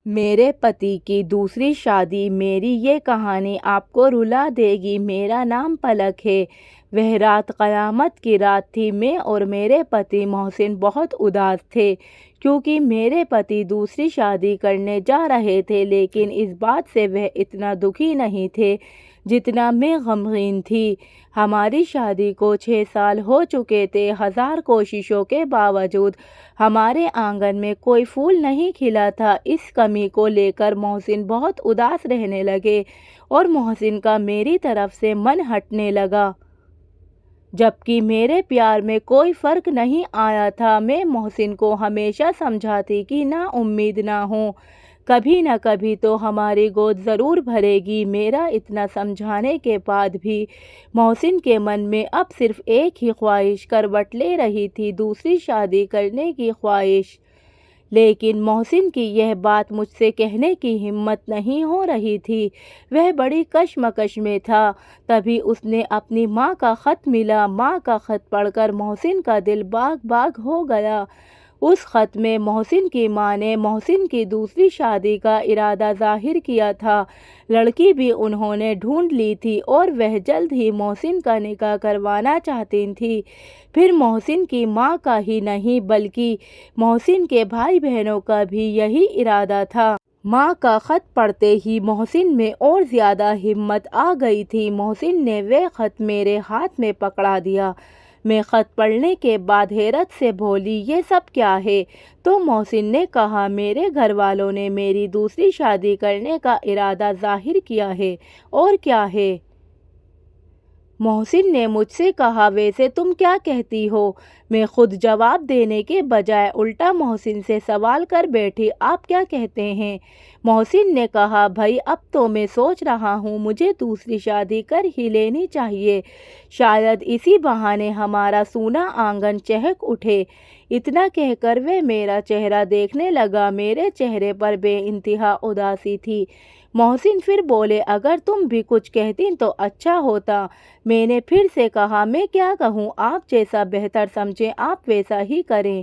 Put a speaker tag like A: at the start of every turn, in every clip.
A: میرے پتی کی دوسری شادی۔ میری یہ کہانی آپ کو رلا دے گی۔ میرا نام پلک ہے۔ وہ رات قیامت کی رات تھی۔ میں اور میرے پتی محسن بہت اداس تھے کیونکہ میرے پتی دوسری شادی کرنے جا رہے تھے، لیکن اس بات سے وہ اتنا دکھی نہیں تھے جتنا میں غمگین تھی۔ ہماری شادی کو 6 سال ہو چکے تھے۔ ہزار کوششوں کے باوجود ہمارے آنگن میں کوئی پھول نہیں کھلا تھا۔ اس کمی کو لے کر محسن بہت اداس رہنے لگے اور محسن کا میری طرف سے من ہٹنے لگا، جبکہ میرے پیار میں کوئی فرق نہیں آیا تھا۔ میں محسن کو ہمیشہ سمجھاتی کہ نا امید نہ ہو، کبھی نہ کبھی تو ہماری گود ضرور بھرے گی۔ میرا اتنا سمجھانے کے بعد بھی محسن کے من میں اب صرف ایک ہی خواہش کروٹ لے رہی تھی، دوسری شادی کرنے کی خواہش۔ لیکن محسن کی یہ بات مجھ سے کہنے کی ہمت نہیں ہو رہی تھی۔ وہ بڑی کشمکش میں تھا۔ تبھی اس نے اپنی ماں کا خط ملا۔ ماں کا خط پڑھ کر محسن کا دل باغ باغ ہو گیا۔ اس خط میں محسن کی ماں نے محسن کی دوسری شادی کا ارادہ ظاہر کیا تھا۔ لڑکی بھی انہوں نے ڈھونڈ لی تھی اور وہ جلد ہی محسن کا نکاح کروانا چاہتی تھی۔ پھر محسن کی ماں کا ہی نہیں بلکہ محسن کے بھائی بہنوں کا بھی یہی ارادہ تھا۔ ماں کا خط پڑھتے ہی محسن میں اور زیادہ ہمت آ گئی تھی۔ محسن نے وہ خط میرے ہاتھ میں پکڑا دیا۔ میں خط پڑھنے کے بعد حیرت سے بولی، یہ سب کیا ہے؟ تو محسن نے کہا، میرے گھر والوں نے میری دوسری شادی کرنے کا ارادہ ظاہر کیا ہے۔ اور کیا ہے؟ محسن نے مجھ سے کہا، ویسے تم کیا کہتی ہو؟ میں خود جواب دینے کے بجائے الٹا محسن سے سوال کر بیٹھی، آپ کیا کہتے ہیں؟ محسن نے کہا، بھائی اب تو میں سوچ رہا ہوں مجھے دوسری شادی کر ہی لینی چاہیے، شاید اسی بہانے ہمارا سونا آنگن چہک اٹھے۔ اتنا کہہ کر وہ میرا چہرہ دیکھنے لگا۔ میرے چہرے پر بے انتہا اداسی تھی۔ محسن پھر بولے، اگر تم بھی کچھ کہتی تو اچھا ہوتا۔ میں نے پھر سے کہا، میں کیا کہوں؟ آپ جیسا بہتر سمجھیں آپ ویسا ہی کریں۔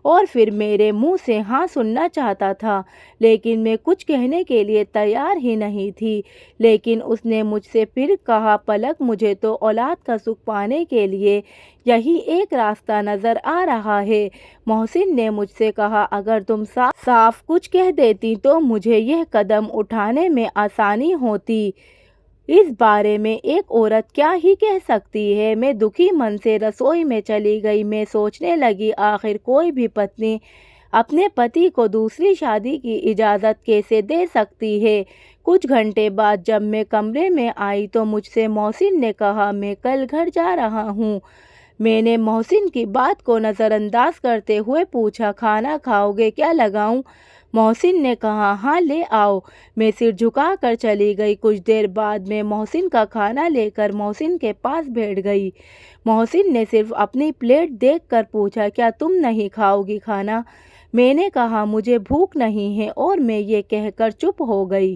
A: اور پھر میرے منہ سے ہاں سننا چاہتا تھا، لیکن میں کچھ کہنے کے لیے تیار ہی نہیں تھی۔ لیکن اس نے مجھ سے پھر کہا، پلک مجھے تو اولاد کا سکھ پانے کے لیے یہی ایک راستہ نظر آ رہا ہے۔ محسن نے مجھ سے کہا، اگر تم صاف کچھ کہہ دیتی تو مجھے یہ قدم اٹھانے میں آسانی ہوتی۔ اس بارے میں ایک عورت کیا ہی کہہ سکتی ہے؟ میں دکھی من سے رسوئی میں چلی گئی۔ میں سوچنے لگی، آخر کوئی بھی پتنی اپنے پتی کو دوسری شادی کی اجازت کیسے دے سکتی ہے؟ کچھ گھنٹے بعد جب میں کمرے میں آئی تو مجھ سے محسن نے کہا، میں کل گھر جا رہا ہوں۔ میں نے محسن کی بات کو نظر انداز کرتے ہوئے پوچھا، کھانا کھاؤ گے؟ کیا لگاؤں؟ محسن نے کہا، ہاں لے آؤ۔ میں سر جھکا کر چلی گئی۔ کچھ دیر بعد میں محسن کا کھانا لے کر محسن کے پاس بیٹھ گئی۔ محسن نے صرف اپنی پلیٹ دیکھ کر پوچھا، کیا تم نہیں کھاؤ گی کھانا؟ میں نے کہا، مجھے بھوک نہیں ہے، اور میں یہ کہہ کر چپ ہو گئی۔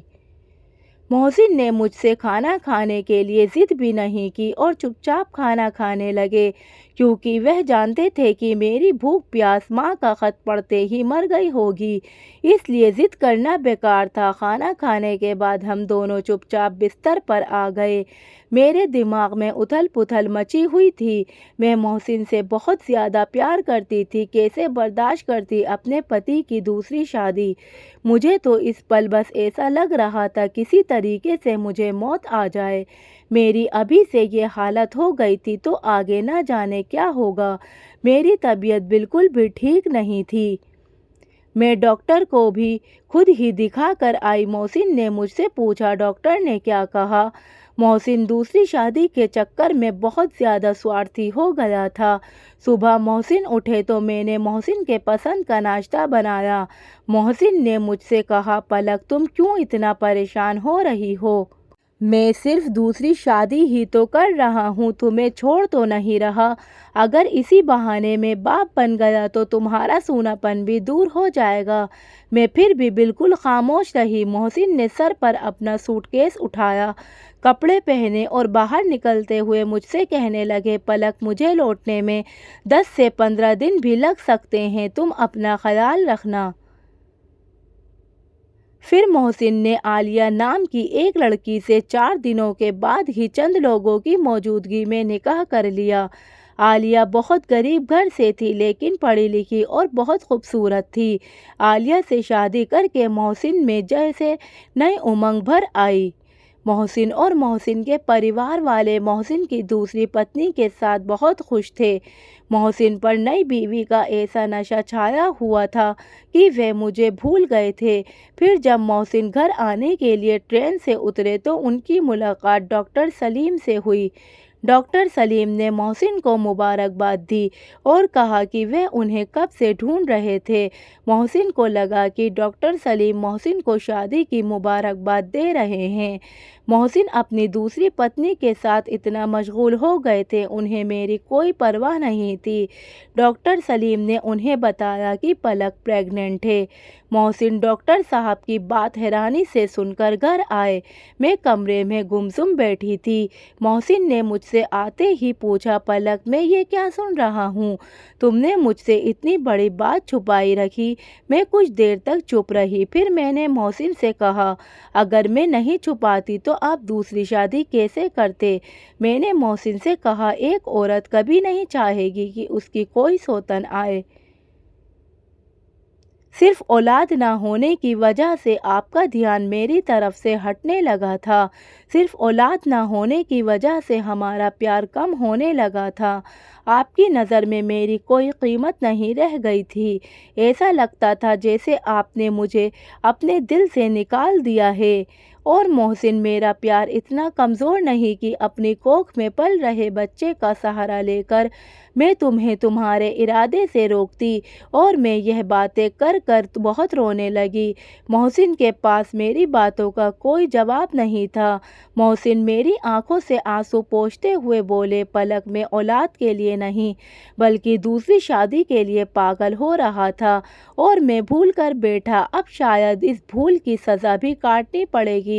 A: محسن نے مجھ سے کھانا کھانے کے لیے ضد بھی نہیں کی اور چپ چاپ کھانا کھانے لگے، کیونکہ وہ جانتے تھے کہ میری بھوک پیاس ماں کا خط پڑھتے ہی مر گئی ہوگی، اس لیے ضد کرنا بیکار تھا۔ کھانا کھانے کے بعد ہم دونوں چپ چاپ بستر پر آ گئے۔ میرے دماغ میں اتھل پتھل مچی ہوئی تھی۔ میں محسن سے بہت زیادہ پیار کرتی تھی، کیسے برداشت کرتی اپنے پتی کی دوسری شادی؟ مجھے تو اس پل بس ایسا لگ رہا تھا کسی طریقے سے مجھے موت آ جائے۔ میری ابھی سے یہ حالت ہو گئی تھی تو آگے نہ جانے کیا ہوگا۔ میری طبیعت بالکل بھی ٹھیک نہیں تھی۔ میں ڈاکٹر کو بھی خود ہی دکھا کر آئی۔ محسن نے مجھ سے پوچھا، ڈاکٹر نے کیا کہا؟ محسن دوسری شادی کے چکر میں بہت زیادہ سوارتھی ہو گیا تھا۔ صبح محسن اٹھے تو میں نے محسن کے پسند کا ناشتہ بنایا۔ محسن نے مجھ سے کہا، پلک تم کیوں اتنا پریشان ہو رہی ہو؟ میں صرف دوسری شادی ہی تو کر رہا ہوں، تمہیں چھوڑ تو نہیں رہا۔ اگر اسی بہانے میں باپ بن گیا تو تمہارا سونا پن بھی دور ہو جائے گا۔ میں پھر بھی بالکل خاموش رہی۔ محسن نے سر پر اپنا سوٹ کیس اٹھایا، کپڑے پہنے اور باہر نکلتے ہوئے مجھ سے کہنے لگے، پلک مجھے لوٹنے میں 10 سے 15 دن بھی لگ سکتے ہیں، تم اپنا خیال رکھنا۔ پھر محسن نے عالیہ نام کی ایک لڑکی سے 4 دنوں کے بعد ہی چند لوگوں کی موجودگی میں نکاح کر لیا۔ عالیہ بہت غریب گھر سے تھی لیکن پڑھی لکھی اور بہت خوبصورت تھی۔ عالیہ سے شادی کر کے محسن میں جیسے نئی امنگ بھر آئی۔ محسن اور محسن کے پریوار والے محسن کی دوسری پتنی کے ساتھ بہت خوش تھے۔ محسن پر نئی بیوی کا ایسا نشہ چھایا ہوا تھا کہ وہ مجھے بھول گئے تھے۔ پھر جب محسن گھر آنے کے لیے ٹرین سے اترے تو ان کی ملاقات ڈاکٹر سلیم سے ہوئی۔ ڈاکٹر سلیم نے محسن کو مبارکباد دی اور کہا کہ وہ انہیں کب سے ڈھونڈ رہے تھے۔ محسن کو لگا کہ ڈاکٹر سلیم محسن کو شادی کی مبارکباد دے رہے ہیں۔ محسن اپنی دوسری پتنی کے ساتھ اتنا مشغول ہو گئے تھے انہیں میری کوئی پرواہ نہیں تھی۔ ڈاکٹر سلیم نے انہیں بتایا کہ پلک پریگننٹ ہے۔ محسن ڈاکٹر صاحب کی بات حیرانی سے سن کر گھر آئے۔ میں کمرے میں گمسم بیٹھی تھی۔ محسن نے مجھ سے آتے ہی پوچھا، پلک میں یہ کیا سن رہا ہوں؟ تم نے مجھ سے اتنی بڑی بات چھپائی رکھی۔ میں کچھ دیر تک چپ رہی، پھر میں نے محسن سے کہا، اگر میں نہیں چھپاتی تو آپ دوسری شادی کیسے کرتے؟ میں نے محسن سے کہا، ایک عورت کبھی نہیں چاہے گی کہ اس کی کوئی سوتن آئے۔ صرف اولاد نہ ہونے کی وجہ سے آپ کا دھیان میری طرف سے ہٹنے لگا تھا۔ صرف اولاد نہ ہونے کی وجہ سے ہمارا پیار کم ہونے لگا تھا۔ آپ کی نظر میں میری کوئی قیمت نہیں رہ گئی تھی۔ ایسا لگتا تھا جیسے آپ نے مجھے اپنے دل سے نکال دیا ہے۔ اور محسن، میرا پیار اتنا کمزور نہیں کہ اپنی کوکھ میں پل رہے بچے کا سہارا لے کر میں تمہیں تمہارے ارادے سے روکتی۔ اور میں یہ باتیں کر کر بہت رونے لگی۔ محسن کے پاس میری باتوں کا کوئی جواب نہیں تھا۔ محسن میری آنکھوں سے آنسو پوچھتے ہوئے بولے، پلک میں اولاد کے لیے نہیں بلکہ دوسری شادی کے لیے پاگل ہو رہا تھا اور میں بھول کر بیٹھا۔ اب شاید اس بھول کی سزا بھی کاٹنی پڑے گی۔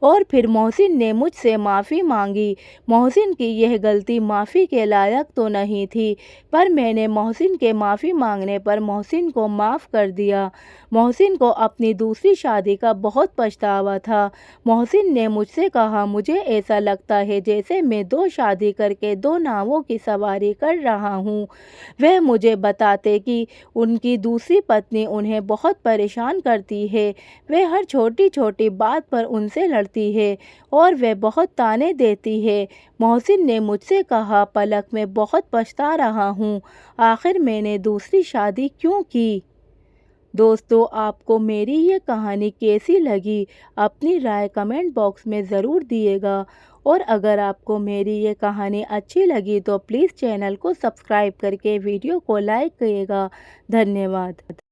A: اور پھر محسن نے مجھ سے معافی مانگی۔ محسن کی یہ غلطی معافی کے لائق تو نہیں تھی، پر میں نے محسن کے معافی مانگنے پر محسن کو معاف کر دیا۔ محسن کو اپنی دوسری شادی کا بہت پچھتاوا تھا۔ محسن نے مجھ سے کہا، مجھے ایسا لگتا ہے جیسے میں 2 شادی کر کے 2 ناؤں کی سواری کر رہا ہوں۔ وہ مجھے بتاتے کہ ان کی دوسری پتنی انہیں بہت پریشان کرتی ہے، وہ ہر چھوٹی چھوٹی بات پر ان سے لڑتی ہے اور وہ بہت طعنے دیتی ہے۔ محسن نے مجھ سے کہا، پلک میں بہت پچھتا رہا ہوں، آخر میں نے دوسری شادی کیوں کی؟ دوستو، آپ کو میری یہ کہانی کیسی لگی؟ اپنی رائے کمنٹ باکس میں ضرور دیے گا۔ اور اگر آپ کو میری یہ کہانی اچھی لگی تو پلیز چینل کو سبسکرائب کر کے ویڈیو کو لائک کریے گا۔ دھنیہ واد۔